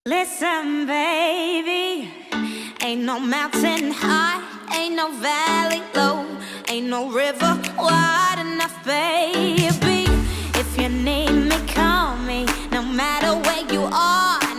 Listen, baby, ain't no mountain high, ain't no valley low, ain't no river wide enough, baby. If you need me, call me, no matter where you are.